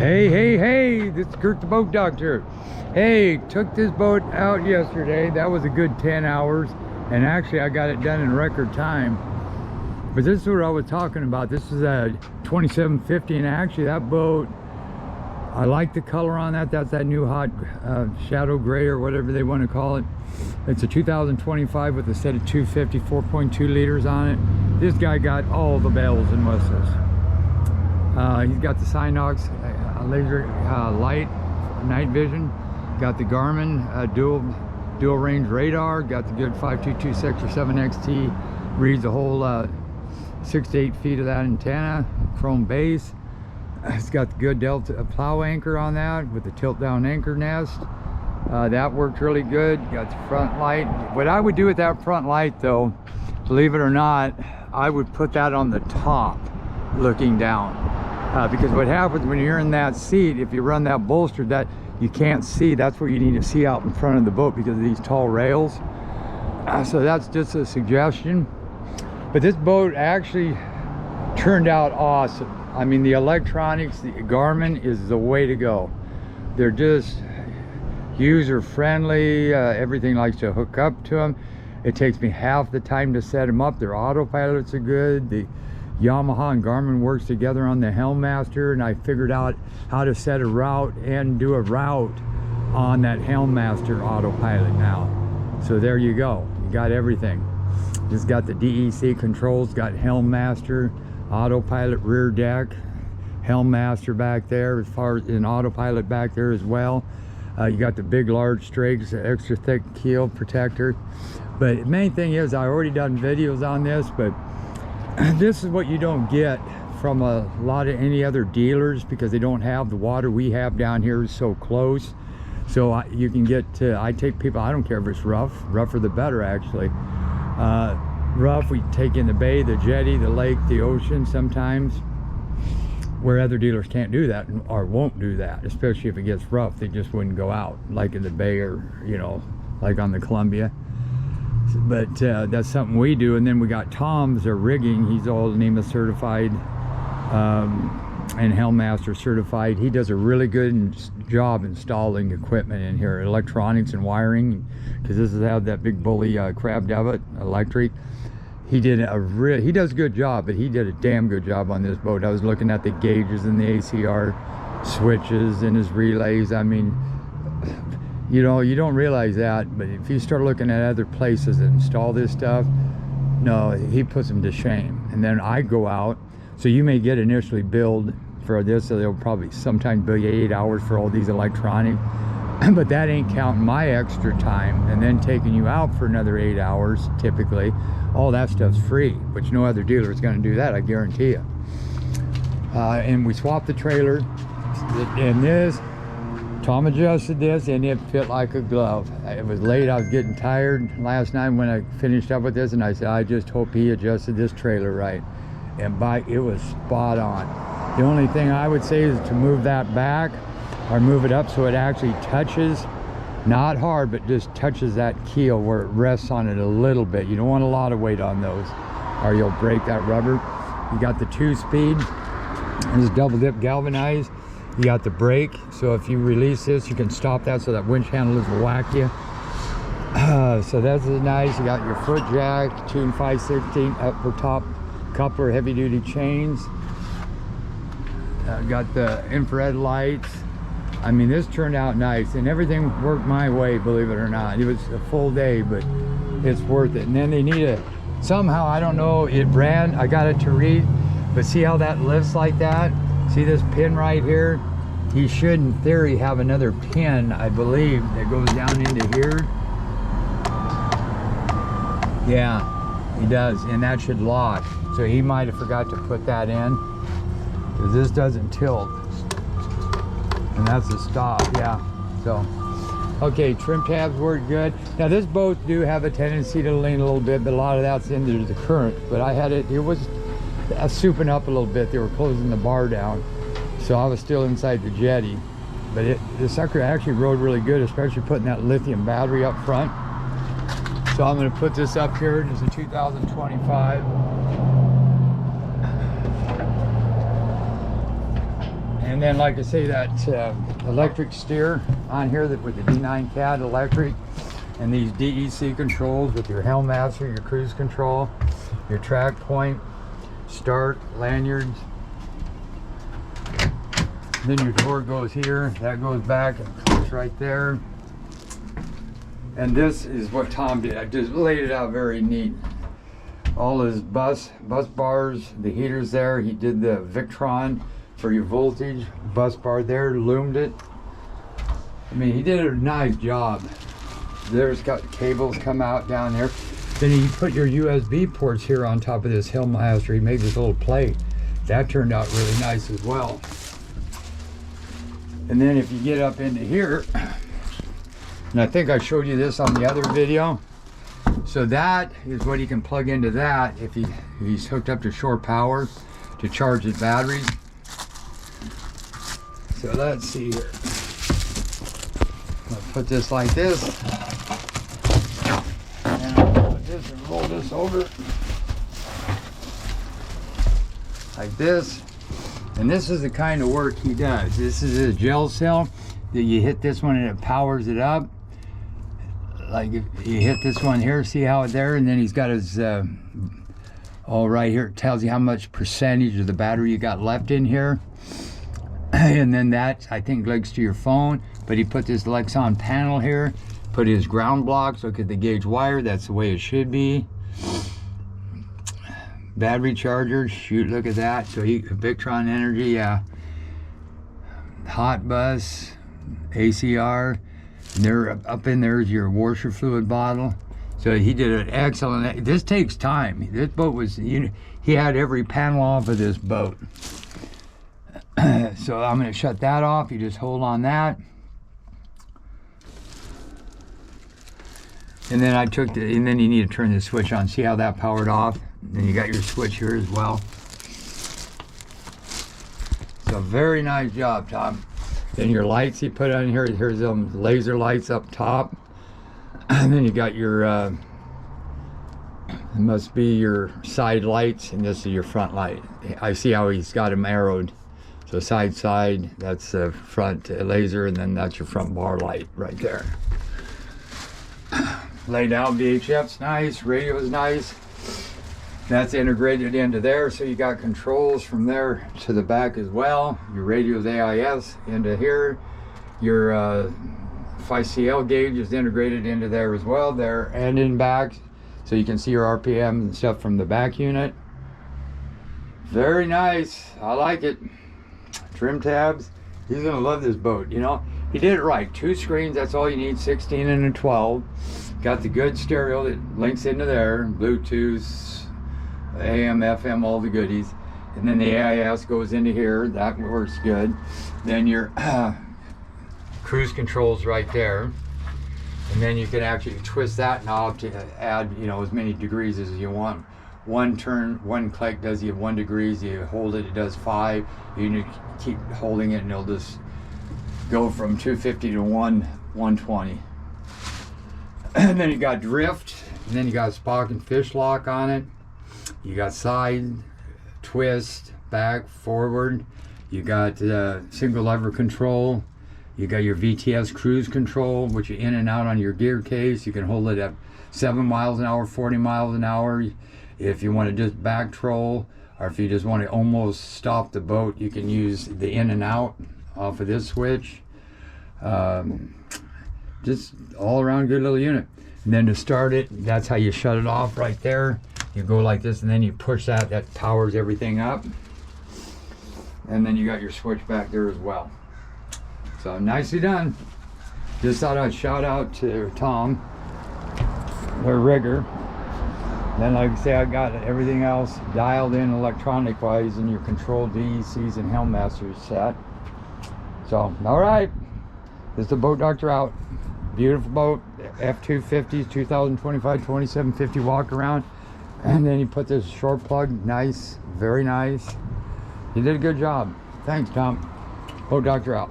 Hey, this is Kurt the Boat Doctor. Hey, took this boat out yesterday. That was a good 10 hours. And actually, I got it done in record time. But this is what I was talking about. This is a 2750, and actually that boat, I like the color on that. That's that new hot shadow gray or whatever they want to call it. It's a 2025 with a set of 250 4.2 liters on it. This guy got all the bells and whistles. He's got the Synox laser light night vision, got the Garmin dual range radar, got the good 522 Sector 7 XT, reads a whole 6 to 8 feet of that antenna, chrome base. It's got the good Delta plow anchor on that with the tilt down anchor nest. That worked really good. Got the front light. What I would do with that front light though, believe it or not, I would put that on the top looking down. Because what happens when you're in that seat, if you run that bolster, that you can't see, that's what you need to see out in front of the boat because of these tall rails. So that's just a suggestion. But this boat actually turned out awesome. I mean, the electronics, the Garmin is the way to go. They're just user friendly. Everything likes to hook up to them. It takes me half the time to set them up. Their autopilots are good. The Yamaha and Garmin works together on the Helmmaster, and I figured out how to set a route and do a route on that Helmmaster autopilot now. So there you go, you got everything. Just got the DEC controls, got Helmmaster, autopilot rear deck, Helmmaster back there, as far as an autopilot back there as well. You got the big large strakes, extra thick keel protector. But the main thing is, I already done videos on this, but this is what you don't get from a lot of any other dealers because they don't have the water we have down here is so close. So you can get to, I take people, I don't care if it's rougher the better actually. Rough, we take in the bay, the jetty, the lake, the ocean sometimes, where other dealers can't do that or won't do that, especially if it gets rough. They just wouldn't go out, like in the bay or, you know, like on the Columbia. But that's something we do. And then we got Tom's, our rigging. He's all NEMA certified and Helmmaster certified. He does a really good job installing equipment in here, electronics and wiring, because this is how that big bully crab debit electric. He does a good job, but he did a damn good job on this boat. I was looking at the gauges and the ACR switches and his relays. I mean, you know, you don't realize that, but if you start looking at other places that install this stuff, no, he puts them to shame. And then I go out, so you may get initially billed for this, so they'll probably sometime bill you 8 hours for all these electronic, but that ain't counting my extra time and then taking you out for another 8 hours typically. All that stuff's free, which no other dealer is going to do that, I guarantee you. And we swapped the trailer, and this, Tom adjusted this, and it fit like a glove. It was late, I was getting tired last night when I finished up with this, and I said, I just hope he adjusted this trailer right. And it was spot on. The only thing I would say is to move that back or move it up so it actually touches, not hard, but just touches that keel where it rests on it a little bit. You don't want a lot of weight on those or you'll break that rubber. You got the 2-speed, this is double dip galvanized. You got the brake, so if you release this, you can stop that so that winch handlers will whack you. So that's nice. You got your foot jack, 2 5/16 upper top coupler heavy duty chains. Got the infrared lights. I mean, this turned out nice, and everything worked my way, believe it or not. It was a full day, but it's worth it. And then they need somehow, I don't know, it ran, I got it to read, but see how that lifts like that? See this pin right here? He should, in theory, have another pin, I believe, that goes down into here. Yeah, he does, and that should lock. So he might have forgot to put that in, because this doesn't tilt. And that's a stop, yeah. So, okay, trim tabs work good. Now this boat do have a tendency to lean a little bit, but a lot of that's into the current. But I had it was souping up a little bit. They were closing the bar down, so I was still inside the jetty. But the sucker actually rode really good, especially putting that lithium battery up front. So I'm going to put this up here. It's a 2025. And then, like I say, that electric steer on here with the D9 CAT electric, and these DEC controls with your helm master, your cruise control, your track point, start, lanyards. Then your door goes here, that goes back and clicks right there. And this is what Tom did. I just laid it out very neat. All his bus bars, the heaters there. He did the Victron for your voltage. Bus bar there, loomed it. I mean, he did a nice job. There's got cables come out down there. Then he put your USB ports here on top of this Hillmaster. He made this little plate. That turned out really nice as well. And then if you get up into here, and I think I showed you this on the other video. So that is what he can plug into that if he's hooked up to shore power to charge his batteries. So let's see here. I'll put this like this. And I'll put this and roll this over. Like this. And this is the kind of work he does. This is a gel cell that you hit this one and it powers it up. Like if you hit this one here, see how it's there, and then he's got his all right here. It tells you how much percentage of the battery you got left in here. And then that, I think, links to your phone. But he put this Lexon panel here, put his ground blocks. Look at the gauge wire. That's the way it should be. Battery charger, shoot, look at that. So Victron Energy, yeah. Hot bus, ACR. And there, up in there is your washer fluid bottle. So he did an excellent. This takes time. This boat was, he had every panel off of this boat. So I'm going to shut that off. You just hold on that. And then and then you need to turn the switch on. See how that powered off? Then you got your switch here as well. So very nice job, Tom. Then your lights he put on here. Here's them laser lights up top. And then you got your, it must be your side lights, and this is your front light. I see how he's got them arrowed. So side, that's the front laser, and then that's your front bar light right there. Laid down VHF's nice, radio's nice. That's integrated into there, so you got controls from there to the back as well. Your radio's AIS into here. Your 5CL gauge is integrated into there as well, there and in back, so you can see your RPM and stuff from the back unit. Very nice, I like it. Trim tabs. He's gonna love this boat. You know, he did it right. 2 screens, that's all you need, 16 and a 12. Got the good stereo that links into there, Bluetooth, AM, FM, all the goodies. And then the AIS goes into here, that works good. Then your cruise controls right there. And then you can actually twist that knob to add, you know, as many degrees as you want. One turn, one click does you 1 degree. You hold it, it does 5. You need to keep holding it and it'll just go from 250 to 120. And then you got drift, and then you got Spock and fish lock on it. You got side, twist, back, forward. You got single lever control. You got your VTS cruise control, which you in and out on your gear case. You can hold it at 7 miles an hour, 40 miles an hour. If you want to just back troll, or if you just want to almost stop the boat, you can use the in and out off of this switch. Just all around good little unit. And then to start it, that's how you shut it off right there. You go like this, and then you push that powers everything up. And then you got your switch back there as well. So nicely done. Just thought I'd shout out to Tom, their rigger. Then, like I say, I got everything else dialed in electronic wise, and your control DECs and Hillmasters set. So, all right, this is the Boat Doctor out. Beautiful boat, F250s, 2025 2750 walk around. And then you put this short plug, nice, very nice. You did a good job. Thanks, Tom. Boat Doctor out.